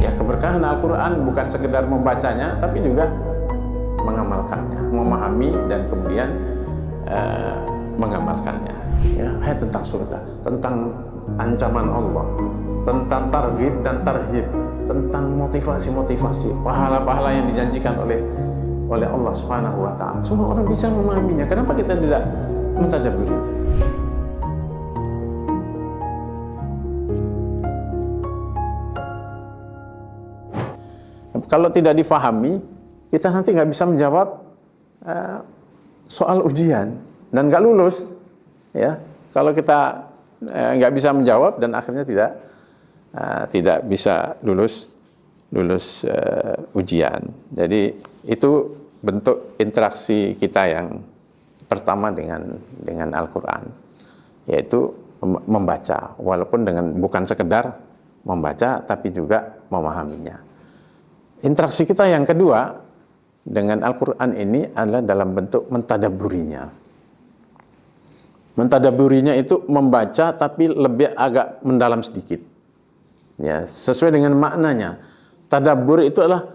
Ya, keberkahan Al-Quran bukan sekedar membacanya, tapi juga mengamalkannya, memahami dan kemudian mengamalkannya. Ya, ayat tentang surga, tentang ancaman Allah, tentang targhib dan tarhib, tentang motivasi-motivasi, pahala-pahala yang dijanjikan oleh Allah Subhanahu wa taala. Semua orang bisa memahaminya. Kenapa kita tidak mentadabburinya? Kalau tidak difahami, kita nanti nggak bisa menjawab soal ujian dan nggak lulus. Ya, kalau kita nggak bisa menjawab dan akhirnya tidak bisa lulus ujian. Jadi itu bentuk interaksi kita yang pertama dengan Al-Quran, yaitu membaca, walaupun bukan sekedar membaca, tapi juga memahaminya. Interaksi kita yang kedua dengan Al-Quran ini adalah dalam bentuk mentadabburinya. Mentadabburinya itu membaca tapi lebih agak mendalam sedikit. Ya, sesuai dengan maknanya. Tadabbur itu adalah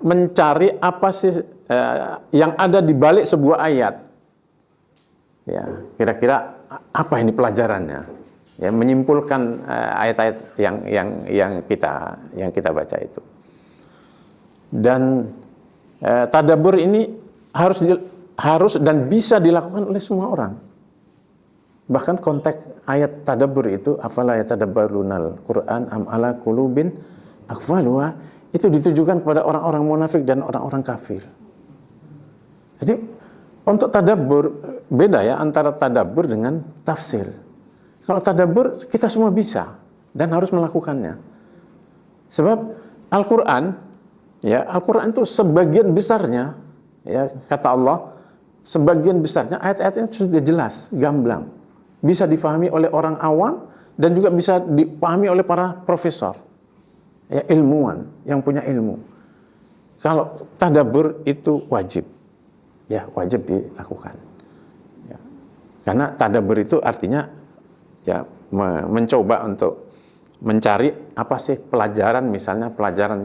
mencari apa sih yang ada di balik sebuah ayat. Ya, kira-kira apa ini pelajarannya? Ya, menyimpulkan ayat-ayat yang kita baca itu. Dan tadabbur ini harus dan bisa dilakukan oleh semua orang. Bahkan konteks ayat tadabbur itu, afala yatadabbarunal Qur'an am ala qulubin aqfaluha, itu ditujukan kepada orang-orang munafik dan orang-orang kafir. Jadi untuk tadabbur beda ya antara tadabbur dengan tafsir. Kalau tadabbur kita semua bisa dan harus melakukannya. Sebab Al-Quran, ya, Al-Quran itu sebagian besarnya, ya, kata Allah, sebagian besarnya ayat-ayatnya sudah jelas, gamblang, bisa difahami oleh orang awam dan juga bisa dipahami oleh para profesor, ya, ilmuwan yang punya ilmu. Kalau tadabbur itu wajib, ya, wajib dilakukan. Ya. Karena tadabbur itu artinya ya, mencoba untuk mencari apa sih pelajaran, misalnya pelajaran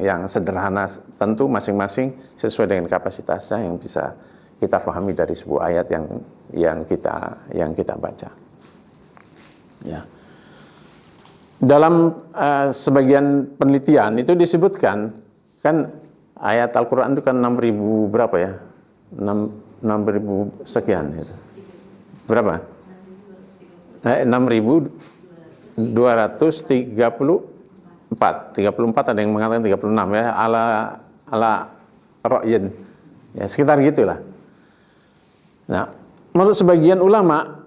yang sederhana, tentu masing-masing sesuai dengan kapasitasnya yang bisa kita pahami dari sebuah ayat yang kita baca. Ya. Dalam sebagian penelitian itu disebutkan kan ayat Al-Quran itu kan 6.000 berapa ya? 6.000 sekian itu. Berapa? 6.234, 34 ada yang mengatakan 36 ya, ala ra'yin, ya sekitar gitulah. Nah, menurut sebagian ulama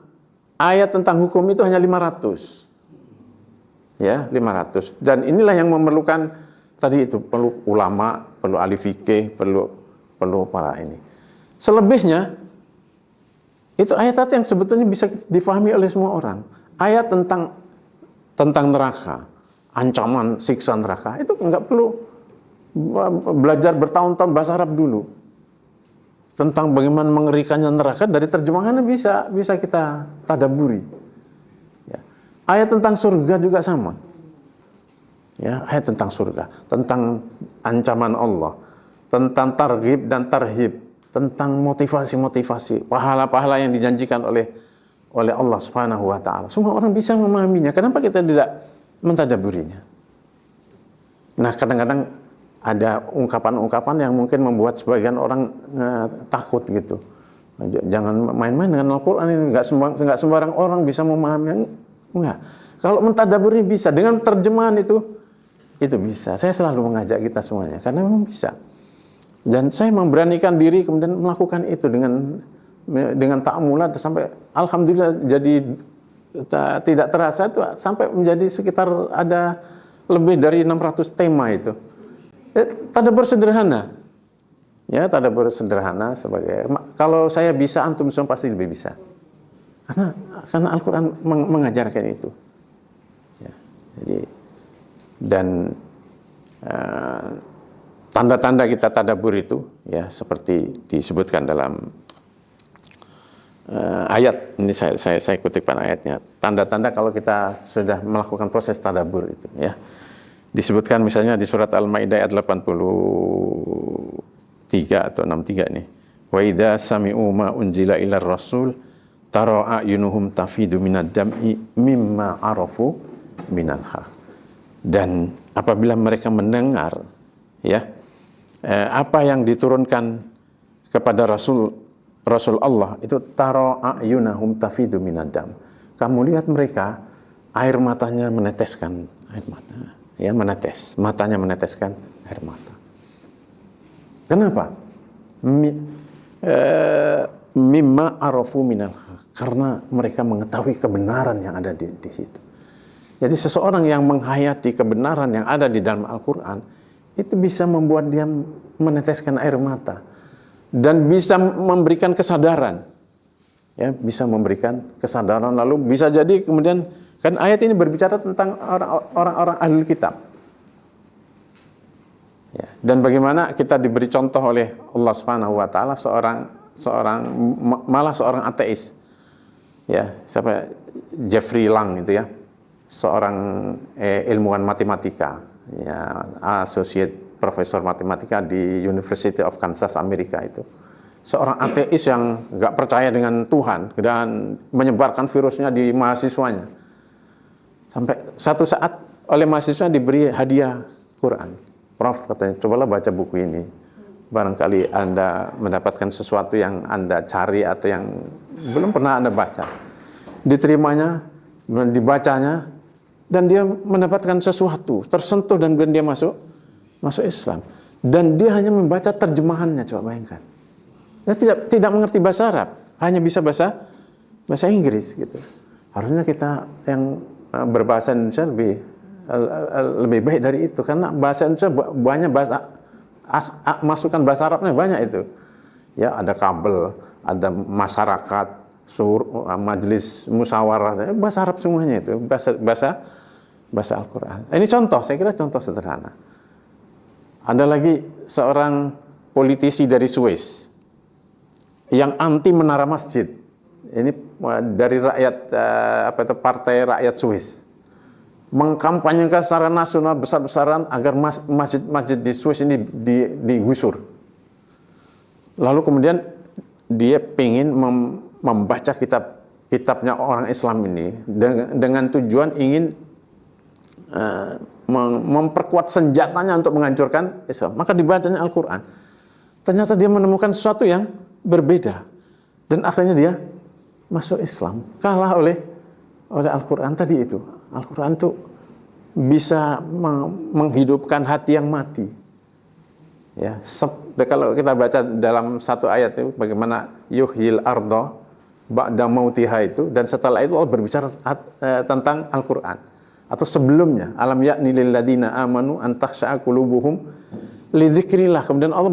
ayat tentang hukum itu hanya 500, ya 500, dan inilah yang memerlukan tadi itu, perlu ulama, perlu ahli fikih, perlu para ini. Selebihnya itu ayat-ayat yang sebetulnya bisa difahami oleh semua orang. Ayat tentang neraka, ancaman siksa neraka, itu nggak perlu belajar bertahun-tahun bahasa Arab dulu. Tentang bagaimana mengerikannya neraka, dari terjemahannya bisa kita tadabburi. Ya. Ayat tentang surga juga sama. Ya, ayat tentang surga, tentang ancaman Allah, tentang targhib dan tarhib, tentang motivasi-motivasi, pahala-pahala yang dijanjikan oleh Allah Subhanahu wa taala. Semua orang bisa memahaminya. Kenapa kita tidak mentadabburinya? Nah, kadang-kadang ada ungkapan-ungkapan yang mungkin membuat sebagian orang takut gitu. Jangan main-main dengan Al-Qur'an ini, enggak sembarang orang bisa memahaminya. Enggak. Kalau mentadabburi bisa, dengan terjemahan itu bisa. Saya selalu mengajak kita semuanya karena memang bisa. Dan saya memberanikan diri kemudian melakukan itu dengan ta'amulat sampai alhamdulillah jadi tidak terasa itu sampai menjadi sekitar ada lebih dari 600 tema itu. Tadabbur sederhana. Ya, tadabbur sederhana sebagai kalau saya bisa, antum semua pasti lebih bisa. Karena Al-Qur'an mengajarkan itu. Ya, jadi dan tanda-tanda kita tadabbur itu ya seperti disebutkan dalam ayat ini, saya kutipkan ayatnya. Tanda-tanda kalau kita sudah melakukan proses tadabbur itu ya. Disebutkan misalnya di surat Al-Maidah ayat 83 atau 63 nih. Wa idza sami'u ma unzila ilar rasul tara ayunuhum tafidu minad dam'i mimma arafu minal haq. Dan apabila mereka mendengar ya apa yang diturunkan kepada Rasul Allah itu tara ayunahum tafidu minad dam. Kamu lihat mereka air matanya meneteskan air mata. Ya, matanya meneteskan air mata. Kenapa? Mimma arafu minal haq, karena mereka mengetahui kebenaran yang ada di situ. Jadi seseorang yang menghayati kebenaran yang ada di dalam Al-Quran itu bisa membuat dia meneteskan air mata dan bisa memberikan kesadaran. Ya, bisa memberikan kesadaran, lalu bisa jadi kemudian kan ayat ini berbicara tentang orang-orang ahli kitab. Ya, dan bagaimana kita diberi contoh oleh Allah Subhanahu wa taala malah seorang ateis. Ya, siapa? Jeffrey Lang itu ya. Seorang ilmuwan matematika, ya, associate profesor matematika di University of Kansas Amerika itu. Seorang ateis yang nggak percaya dengan Tuhan dan menyebarkan virusnya di mahasiswanya. Sampai satu saat oleh mahasiswa diberi hadiah Quran. Prof katanya, cobalah baca buku ini. Barangkali Anda mendapatkan sesuatu yang Anda cari atau yang belum pernah Anda baca. Diterimanya, dibacanya, dan dia mendapatkan sesuatu, tersentuh dan dia masuk Islam. Dan dia hanya membaca terjemahannya, coba bayangkan. Dia tidak mengerti bahasa Arab, hanya bisa bahasa Inggris gitu. Harusnya kita yang berbahasa Indonesia lebih baik dari itu, karena bahasa Indonesia banyak masukan bahasa Arabnya banyak itu. Ya, ada kabel, ada masyarakat, majelis musyawarah, bahasa Arab semuanya itu, bahasa Al-Quran. Ini contoh, saya kira contoh sederhana. Ada lagi seorang politisi dari Swiss yang anti menara masjid. Ini dari rakyat Partai Rakyat Swiss. Mengkampanyekan secara nasional besar-besaran agar masjid di Swiss ini digusur. Lalu kemudian dia ingin membaca kitabnya orang Islam ini dengan tujuan ingin memperkuat senjatanya untuk menghancurkan Islam. Maka dibacanya Al-Quran. Ternyata dia menemukan sesuatu yang berbeda. Dan akhirnya dia masuk Islam. Kalah oleh Al-Quran tadi itu. Al-Quran itu bisa menghidupkan hati yang mati. Ya, kalau kita baca dalam satu ayat itu bagaimana yuhyil arda ba'da mautiha itu, dan setelah itu Allah berbicara tentang Al-Quran. Atau sebelumnya, alam ya'ni lil ladina amanu an takhsha'a qulubuhum li dzikrillah. Kemudian Allah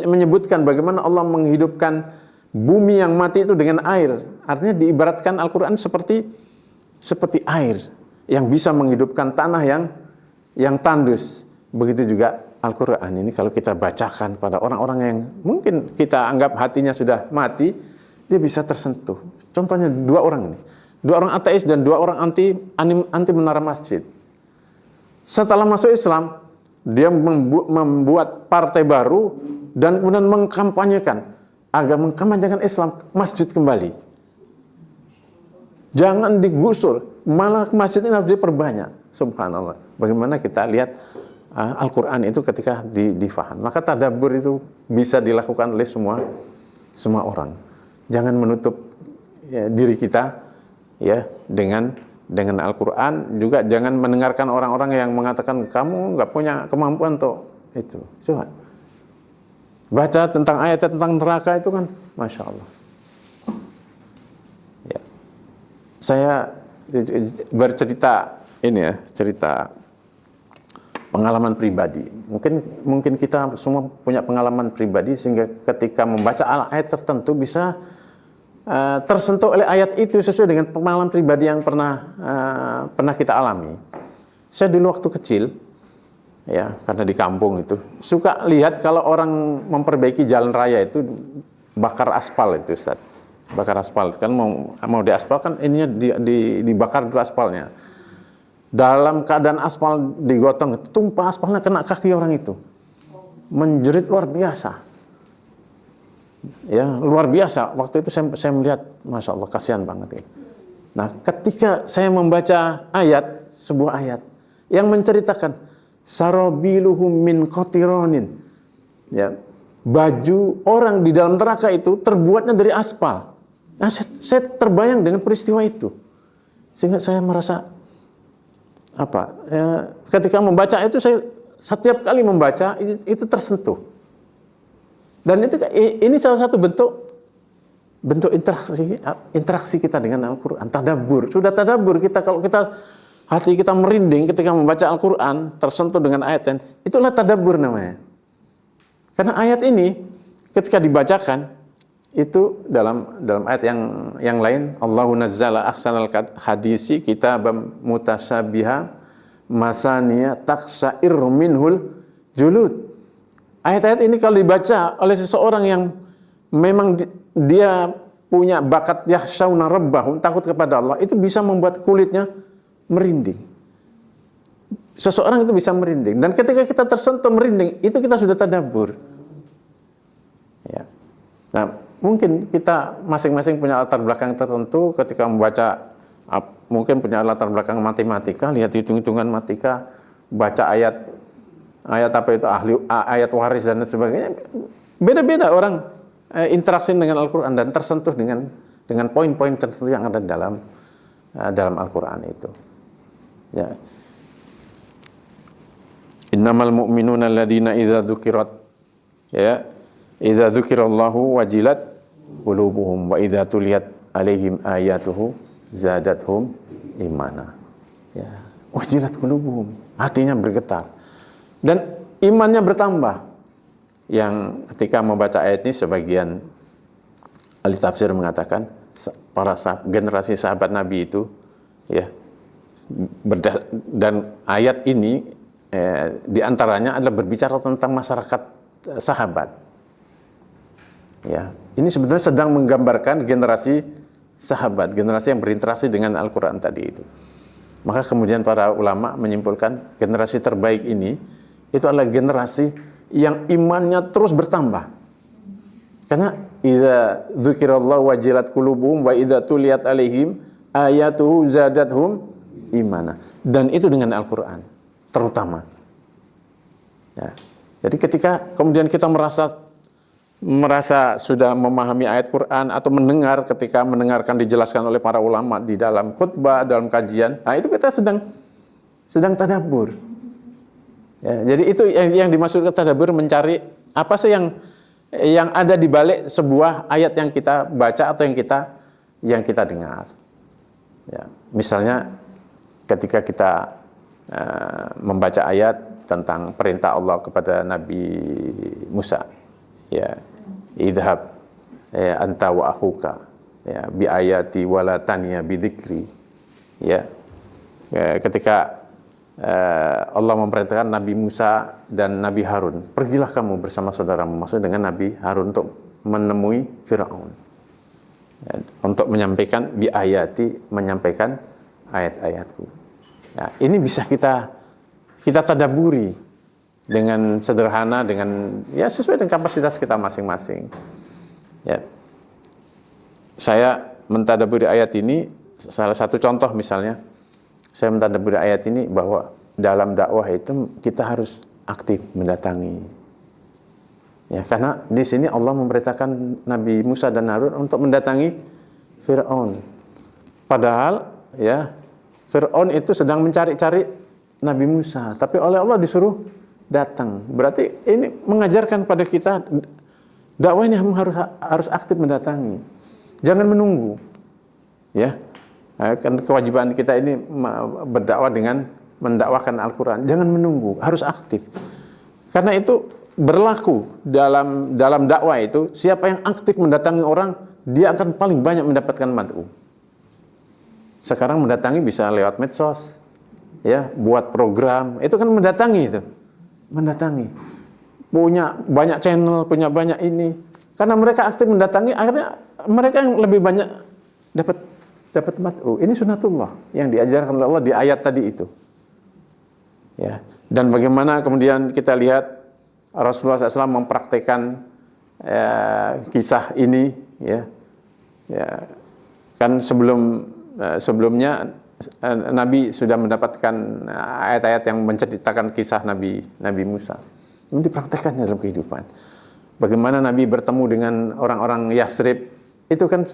menyebutkan bagaimana Allah menghidupkan bumi yang mati itu dengan air. Artinya diibaratkan Al-Quran seperti air yang bisa menghidupkan tanah yang tandus. Begitu juga Al-Quran ini kalau kita bacakan pada orang-orang yang mungkin kita anggap hatinya sudah mati, dia bisa tersentuh. Contohnya dua orang ini. Dua orang ateis dan dua orang anti menara masjid. Setelah masuk Islam, dia membuat partai baru dan kemudian mengkampanyekan agar mengkampanyekan Islam, masjid kembali. Jangan digusur, malah masjid ini harus diperbanyak. Subhanallah. Bagaimana kita lihat Al-Quran itu ketika difaham. Maka tadabbur itu bisa dilakukan oleh semua orang. Jangan menutup diri kita ya dengan Al-Quran. Juga jangan mendengarkan orang-orang yang mengatakan kamu nggak punya kemampuan untuk itu. Coba baca tentang ayat tentang neraka itu kan, Masya Allah. Ya. Saya bercerita ini ya, cerita pengalaman pribadi. Mungkin kita semua punya pengalaman pribadi sehingga ketika membaca ayat tertentu bisa tersentuh oleh ayat itu sesuai dengan pengalaman pribadi yang pernah kita alami. Saya dulu waktu kecil, ya karena di kampung itu suka lihat kalau orang memperbaiki jalan raya itu bakar aspal itu, Ustaz. Bakar aspal kan mau diaspal kan ininya dibakar dulu aspalnya. dalam keadaan aspal digotong, tumpah aspalnya kena kaki orang itu, menjerit luar biasa. Ya, luar biasa. Waktu itu saya melihat, masya Allah, kasihan banget. Nah, ketika saya membaca sebuah ayat yang menceritakan sarabiluhum min qatironin, ya, baju orang di dalam neraka itu terbuatnya dari aspal. Nah, saya terbayang dengan peristiwa itu, sehingga saya merasa ketika membaca itu, saya setiap kali membaca itu tersentuh. Dan ini salah satu bentuk interaksi kita dengan Al-Quran, tadabbur. Sudah tadabbur kita, kalau hati kita merinding ketika membaca Al-Quran, tersentuh dengan ayat, itulah tadabbur namanya. Karena ayat ini ketika dibacakan itu dalam ayat yang lain, Allahu nazzala ahsanal hadisi kitabam mutasyabiha masaniya taksa'irru minhul julud. Ayat-ayat ini kalau dibaca oleh seseorang yang memang dia punya bakat yakhshawna rabbahum, takut kepada Allah, itu bisa membuat kulitnya merinding. Seseorang itu bisa merinding, dan ketika kita tersentuh merinding, itu kita sudah tadabbur. Ya. Nah, mungkin kita masing-masing punya latar belakang tertentu ketika membaca, mungkin punya latar belakang matematika, lihat hitung-hitungan matematika, baca ayat apa itu, ayat waris dan sebagainya. Beda-beda orang interaksi dengan Al-Quran dan tersentuh dengan poin-poin tertentu yang ada dalam Al-Quran itu. Ya. Innamal mu'minuna alladziina idza dzukirallahu wajilat qulubuhum wa idza tuliyat alaihim ayatuhu zadathum imana. Ya, wajilat qulubuhum, hatinya bergetar dan imannya bertambah. Yang ketika membaca ayat ini, sebagian ahli tafsir mengatakan para generasi sahabat Nabi itu, ya, dan ayat ini diantaranya adalah berbicara tentang masyarakat sahabat. Ya, ini sebenarnya sedang menggambarkan generasi sahabat, generasi yang berinteraksi dengan Al-Quran tadi itu. Maka kemudian para ulama menyimpulkan generasi terbaik ini itu adalah generasi yang imannya terus bertambah. Karena idza dzukirallahu wajilat qulubuhum wa idza tuliyat alaihim ayatuhu zadathum imana. Dan itu dengan Al-Quran terutama. Ya. Jadi ketika kemudian kita merasa sudah memahami ayat Quran atau ketika mendengarkan dijelaskan oleh para ulama di dalam khutbah, dalam kajian, nah itu kita sedang tadabbur. Ya, jadi itu yang dimaksud tadabbur, mencari apa sih yang ada di balik sebuah ayat yang kita baca atau yang kita dengar. Ya, misalnya ketika kita membaca ayat tentang perintah Allah kepada Nabi Musa, ya, idhab anta wa akhuka, ya, bi ayati wala taniya bi dzikri. Ya, ketika Allah memerintahkan Nabi Musa dan Nabi Harun, pergilah kamu bersama saudaramu, maksud dengan Nabi Harun, untuk menemui Fir'aun, ya, untuk menyampaikan bi ayati, menyampaikan ayat-ayatku. Ya, ini bisa kita tadaburi dengan sederhana, dengan ya sesuai dengan kapasitas kita masing-masing. Ya. Saya mentadaburi ayat ini, salah satu contoh misalnya, saya mentadaburi ayat ini bahwa dalam dakwah itu kita harus aktif mendatangi. Ya, karena di sini Allah memerintahkan Nabi Musa dan Harun untuk mendatangi Fir'aun. Padahal ya Fir'aun itu sedang mencari-cari Nabi Musa, tapi oleh Allah disuruh datang. Berarti ini mengajarkan pada kita dakwah ini harus aktif mendatangi. Jangan menunggu. Ya. Kan kewajiban kita ini berdakwah dengan mendakwakan Al-Quran. Jangan menunggu, harus aktif. Karena itu berlaku dalam dakwah itu, siapa yang aktif mendatangi orang, dia akan paling banyak mendapatkan mad'u. Sekarang mendatangi bisa lewat medsos, ya, buat program, itu kan mendatangi itu. Mendatangi. Punya banyak channel, punya banyak ini. Karena mereka aktif mendatangi, akhirnya mereka yang lebih banyak dapat dapat mad'u. Ini sunnatullah yang diajarkan oleh Allah di ayat tadi itu. Ya. Dan bagaimana kemudian kita lihat Rasulullah SAW mempraktekkan kisah ini, ya. Kan sebelumnya Nabi sudah mendapatkan ayat-ayat yang menceritakan kisah Nabi Musa. Ini dipraktekkan dalam kehidupan. Bagaimana Nabi bertemu dengan orang-orang Yasrib, itu kan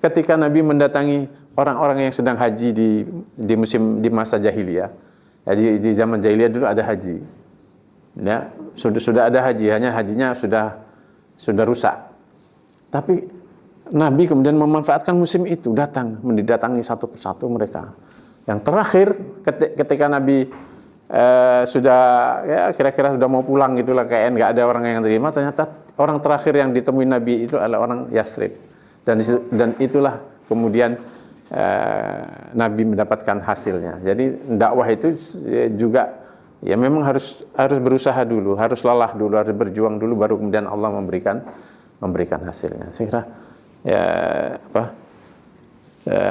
ketika Nabi mendatangi orang-orang yang sedang haji di masa jahiliyah. Ya, di zaman jahiliyah dulu ada haji. Ya, sudah ada haji, hanya hajinya sudah rusak. Tapi Nabi kemudian memanfaatkan musim itu, mendatangi satu persatu mereka. Yang terakhir ketika Nabi sudah ya kira-kira sudah mau pulang gitulah, kayak nggak ada orang yang terima, ternyata orang terakhir yang ditemui Nabi itu adalah orang Yasrib. Dan itulah kemudian Nabi mendapatkan hasilnya. Jadi dakwah itu juga ya memang harus berusaha dulu, harus lelah dulu, harus berjuang dulu, baru kemudian Allah memberikan hasilnya. Saya kira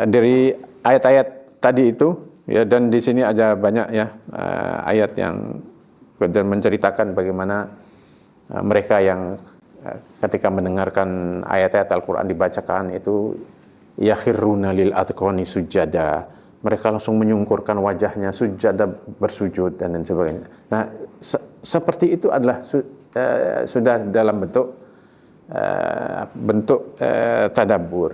dari ayat-ayat tadi itu ya, dan di sini ada banyak ya ayat yang kemudian menceritakan bagaimana mereka yang ketika mendengarkan ayat-ayat Al-Quran dibacakan itu yakhiruna lil adqani sujada, mereka langsung menyungkurkan wajahnya sujada, bersujud dan lain sebagainya. Nah, seperti itu adalah sudah dalam bentuk tadabbur.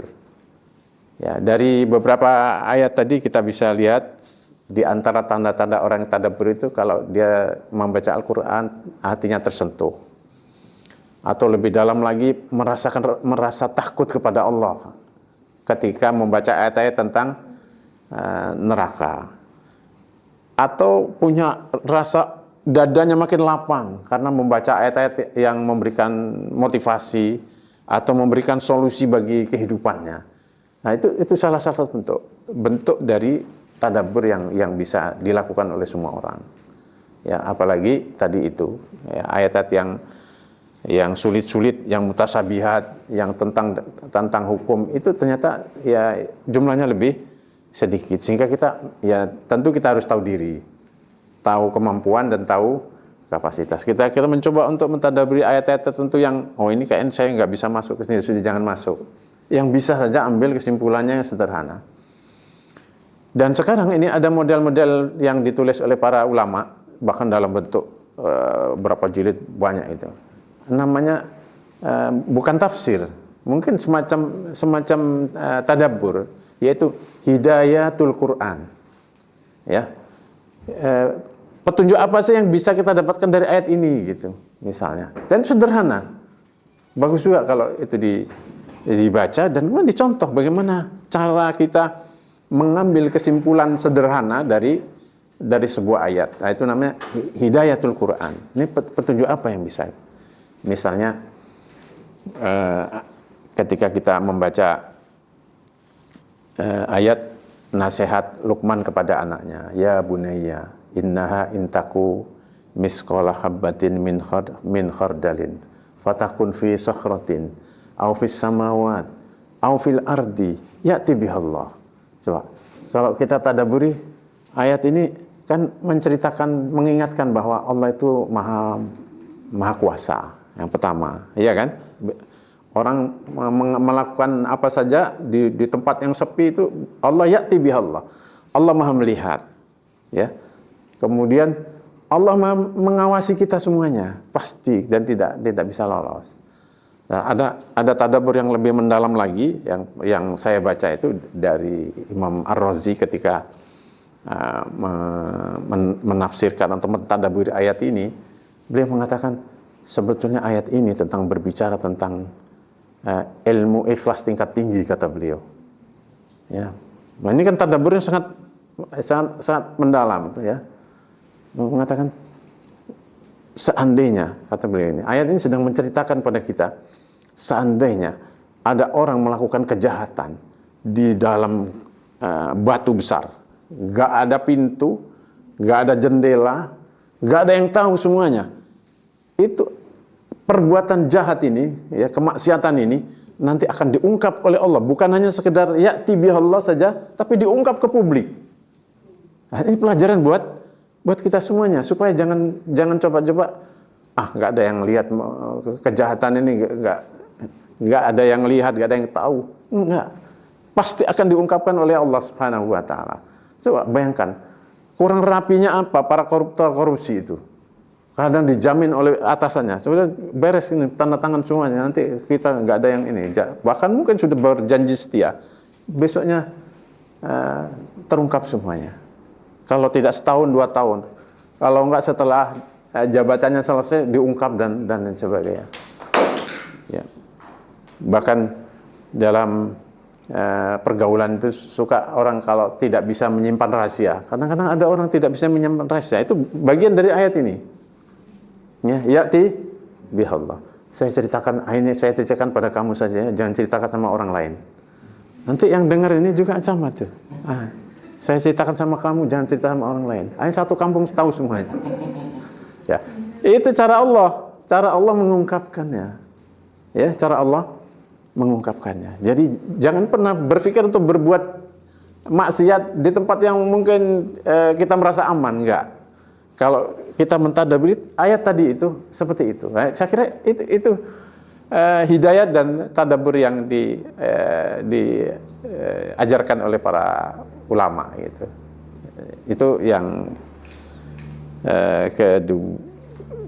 Ya, dari beberapa ayat tadi kita bisa lihat di antara tanda-tanda orang yang tadabbur itu kalau dia membaca Al-Quran hatinya tersentuh. Atau lebih dalam lagi merasa takut kepada Allah ketika membaca ayat-ayat tentang neraka. Atau punya rasa dadanya makin lapang karena membaca ayat-ayat yang memberikan motivasi atau memberikan solusi bagi kehidupannya. Nah, itu salah satu bentuk dari tadabbur yang bisa dilakukan oleh semua orang. Ya, apalagi tadi itu ya, ayat-ayat yang sulit-sulit, yang mutasabihat, yang tentang hukum itu ternyata ya jumlahnya lebih sedikit, sehingga kita ya tentu kita harus tahu diri, tahu kemampuan dan tahu kapasitas. Kita mencoba untuk mentadabburi ayat-ayat tertentu yang ini kayaknya saya nggak bisa masuk ke sini, sudah jangan masuk. Yang bisa saja ambil kesimpulannya yang sederhana. Dan sekarang ini ada model-model yang ditulis oleh para ulama, bahkan dalam bentuk berapa jilid banyak itu. Namanya bukan tafsir, mungkin semacam tadabbur, yaitu hidayatul Quran. Ya, petunjuk apa sih yang bisa kita dapatkan dari ayat ini gitu, misalnya. Dan sederhana, bagus juga kalau itu dibaca dan kemudian dicontoh bagaimana cara kita mengambil kesimpulan sederhana dari sebuah ayat. Nah, itu namanya hidayatul Quran. Ini petunjuk apa yang bisa? Misalnya ketika kita membaca ayat nasihat Luqman kepada anaknya, ya bunayya innaha intaku misqala habbatin min khardalin fatakun fi sakhratin aw fis samawat aw fil ardi ya'ti bihallah. Coba kalau kita tadabburi ayat ini kan mengingatkan bahwa Allah itu maha kuasa. Yang pertama, iya kan? Orang melakukan apa saja di tempat yang sepi itu Allah ya'ti bihallah. Allah Maha melihat. Ya. Kemudian Allah Maha mengawasi kita semuanya, pasti dan tidak bisa lolos. Nah, ada tadabbur yang lebih mendalam lagi yang saya baca itu dari Imam Ar-Razi ketika menafsirkan atau mentadabburi ayat ini. Beliau mengatakan sebetulnya ayat ini berbicara tentang ilmu ikhlas tingkat tinggi, kata beliau. Ya, nah ini kan tadabburnya sangat mendalam, ya. Mengatakan seandainya, kata beliau ini, ayat ini sedang menceritakan pada kita, seandainya ada orang melakukan kejahatan di dalam batu besar, gak ada pintu, gak ada jendela, gak ada yang tahu semuanya. Itu perbuatan jahat ini, ya, kemaksiatan ini nanti akan diungkap oleh Allah, bukan hanya sekedar ya'ti bihallah saja, tapi diungkap ke publik. Nah, ini pelajaran buat kita semuanya, supaya jangan coba-coba nggak ada yang lihat kejahatan ini, nggak ada yang lihat, nggak ada yang tahu. Enggak, pasti akan diungkapkan oleh Allah Subhanahu wa taala. Coba bayangkan, kurang rapinya apa para koruptor korupsi itu. Kadang dijamin oleh atasannya, coba beres ini, tanda tangan semuanya, nanti kita nggak ada yang ini. Bahkan mungkin sudah berjanji setia, besoknya terungkap semuanya. Kalau tidak setahun 2 tahun, kalau nggak setelah jabatannya selesai diungkap dan lain sebagainya. Ya. Bahkan dalam pergaulan itu suka orang kalau tidak bisa menyimpan rahasia. Kadang-kadang ada orang tidak bisa menyimpan rahasia. Itu bagian dari ayat ini. Ya, ya'ti bihallah. Saya ceritakan pada kamu saja, jangan ceritakan sama orang lain. Nanti yang dengar ini juga ancaman tuh. Saya ceritakan sama kamu, jangan cerita sama orang lain. Satu kampung tahu semuanya. Ya, itu cara Allah mengungkapkannya. Ya, cara Allah mengungkapkannya. Jadi jangan pernah berpikir untuk berbuat maksiat di tempat yang mungkin kita merasa aman, enggak. Kalau kita mentadaburi ayat tadi itu seperti itu. Saya kira itu hidayat dan tadabbur yang diajarkan oleh para ulama gitu. Itu yang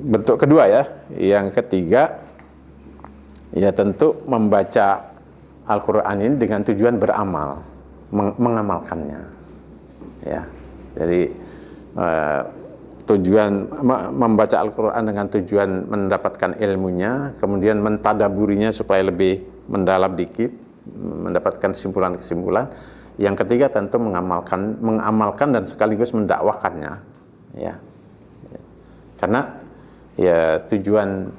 bentuk kedua ya. Yang ketiga ya tentu membaca Al-Qur'an ini dengan tujuan beramal, mengamalkannya. Ya. Jadi tujuan membaca Al-Qur'an dengan tujuan mendapatkan ilmunya, kemudian mentadaburinya supaya lebih mendalam dikit, mendapatkan kesimpulan-kesimpulan. Yang ketiga tentu mengamalkan dan sekaligus mendakwakannya. Ya. Karena ya tujuan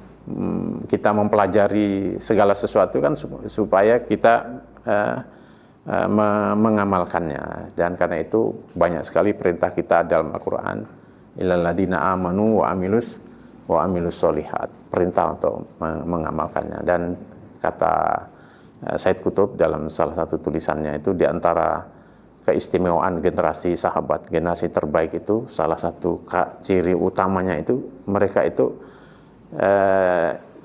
kita mempelajari segala sesuatu kan supaya kita mengamalkannya, dan karena itu banyak sekali perintah kita dalam Al-Qur'an, illal ladzina amanu wa amilus sholihat, perintah untuk mengamalkannya. Dan kata Said Qutb dalam salah satu tulisannya itu, di antara keistimewaan generasi sahabat, generasi terbaik itu, salah satu ciri utamanya itu mereka itu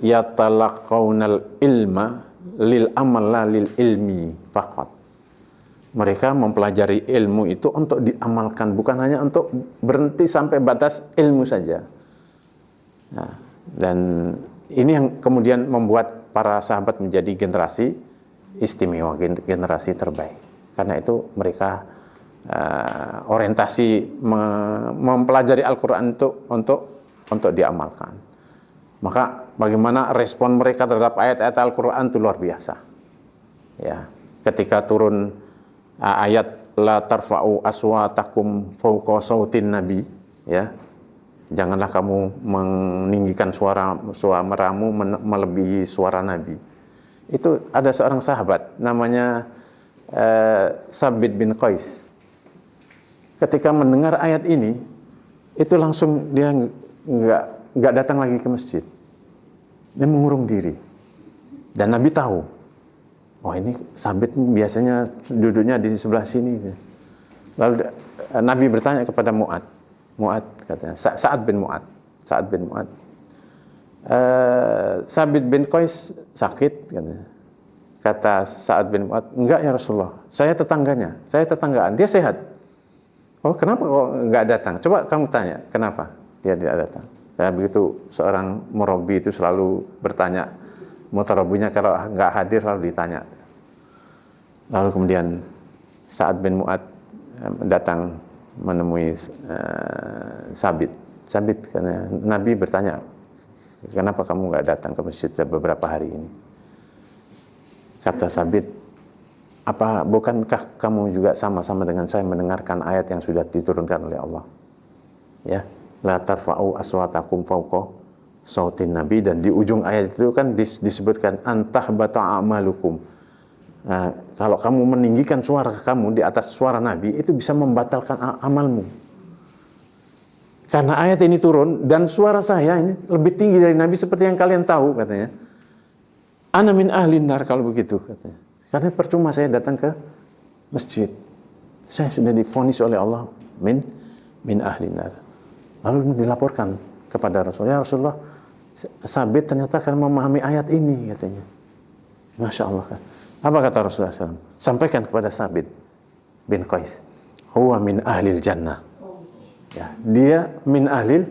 yatalaqaunal ilma lil amal la lil ilmi faqat. Mereka mempelajari ilmu itu untuk diamalkan, bukan hanya untuk berhenti sampai batas ilmu saja. Nah, dan ini yang kemudian membuat para sahabat menjadi generasi istimewa, generasi terbaik. Karena itu mereka orientasi mempelajari Al-Qur'an itu untuk diamalkan. Maka bagaimana respon mereka terhadap ayat-ayat Al-Qur'an itu luar biasa. Ya, ketika turun ayat la tarfa'u aswatakum fawqa sautin nabi, ya. Janganlah kamu meninggikan suaramu melebihi suara Nabi. Itu ada seorang sahabat namanya Sabit bin Qais. Ketika mendengar ayat ini, itu langsung dia nggak datang lagi ke masjid. Dia mengurung diri. Dan Nabi tahu, oh ini Sabit biasanya duduknya di sebelah sini. Lalu Nabi bertanya kepada Mu'ad katanya, Sa'ad bin Mu'ad. Sabit bin Qais sakit katanya. Kata Sa'ad bin Mu'ad, enggak ya Rasulullah, saya tetanggaan, dia sehat. Oh kenapa kok enggak datang? Coba kamu tanya, kenapa dia tidak datang? Ya, begitu seorang murabi itu selalu bertanya, mutarabinya kalau enggak hadir lalu ditanya. Lalu kemudian Sa'ad bin Mu'ad datang menemui Sabit karena Nabi bertanya, kenapa kamu enggak datang ke masjid beberapa hari ini? Kata Sabit, bukankah kamu juga sama-sama dengan saya mendengarkan ayat yang sudah diturunkan oleh Allah? Ya, la tarfa'u aswatakum fawqa sautin nabi, dan di ujung ayat itu kan disebutkan antahbata a'malukum. Nah, kalau kamu meninggikan suara kamu di atas suara Nabi, itu bisa membatalkan amalmu. Karena ayat ini turun dan suara saya ini lebih tinggi dari Nabi seperti yang kalian tahu katanya. ana min ahlin nar kalau begitu katanya. Karena percuma saya datang ke masjid. Saya sudah divonis oleh Allah min ahlin nar. Lalu dilaporkan kepada Rasulullah, ya Rasulullah, Sabit ternyata akan memahami ayat ini katanya. Masya Allah kan. Apa kata Rasulullah SAW? Sampaikan kepada Sabit bin Qais, huwa min ahlil jannah. Ya, dia min ahlil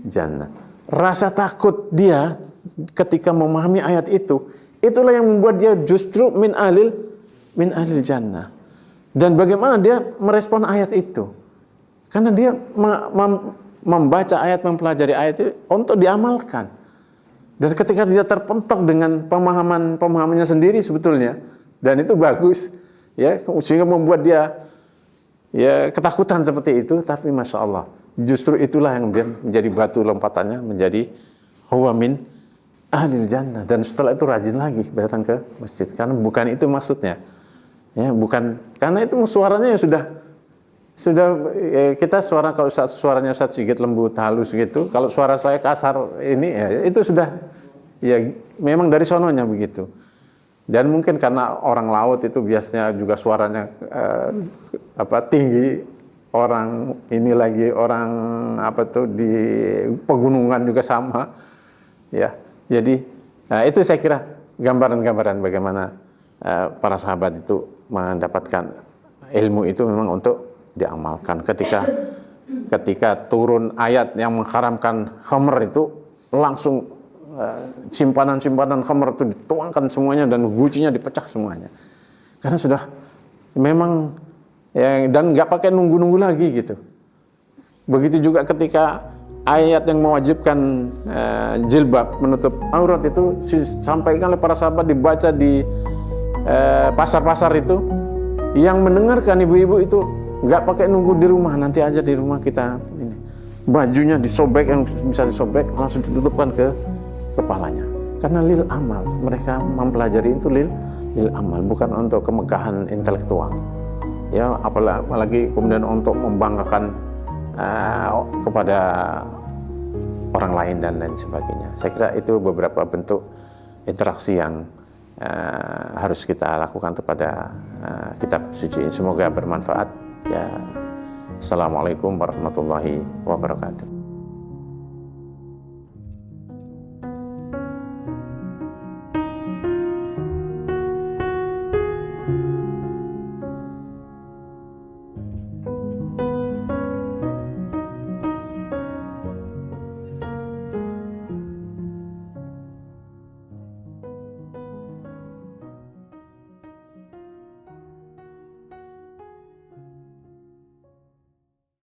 jannah. Rasa takut dia ketika memahami ayat itu, itulah yang membuat dia justru min ahlil jannah. Dan bagaimana dia merespon ayat itu? Karena dia membaca ayat, mempelajari ayat itu untuk diamalkan. Dan ketika dia terpentok dengan pemahamannya sendiri sebetulnya, dan itu bagus, ya, sehingga membuat dia ya ketakutan seperti itu, tapi masya Allah, justru itulah yang menjadi batu lompatannya, menjadi huwa min ahlil jannah. Dan setelah itu rajin lagi datang ke masjid, karena bukan itu maksudnya, ya, bukan karena itu suaranya sudah kita kalau suaranya Ustaz Sigit lembut halus gitu, kalau suara saya kasar ini ya, itu sudah ya memang dari sononya begitu. Dan mungkin karena orang laut itu biasanya juga suaranya tinggi, orang ini lagi orang di pegunungan juga sama ya. Jadi itu saya kira gambaran-gambaran bagaimana para sahabat itu mendapatkan ilmu itu memang untuk diamalkan. Ketika turun ayat yang mengharamkan khamr itu, langsung simpanan-simpanan khamr itu dituangkan semuanya dan gucinya dipecah semuanya. Karena sudah memang ya, dan nggak pakai nunggu-nunggu lagi gitu. Begitu juga ketika ayat yang mewajibkan jilbab, menutup aurat itu disampaikan oleh para sahabat, dibaca di pasar-pasar itu, yang mendengarkan ibu-ibu itu nggak pakai nunggu di rumah, nanti aja di rumah kita ini. Bajunya disobek, yang bisa disobek langsung ditutupkan ke kepalanya. Karena lil amal, mereka mempelajari itu lil amal, bukan untuk kemegahan intelektual. Ya, apalagi kemudian untuk membanggakan kepada orang lain dan lain sebagainya. Saya kira itu beberapa bentuk interaksi yang harus kita lakukan kepada kitab suci. Semoga bermanfaat. Ya, assalamualaikum warahmatullahi wabarakatuh.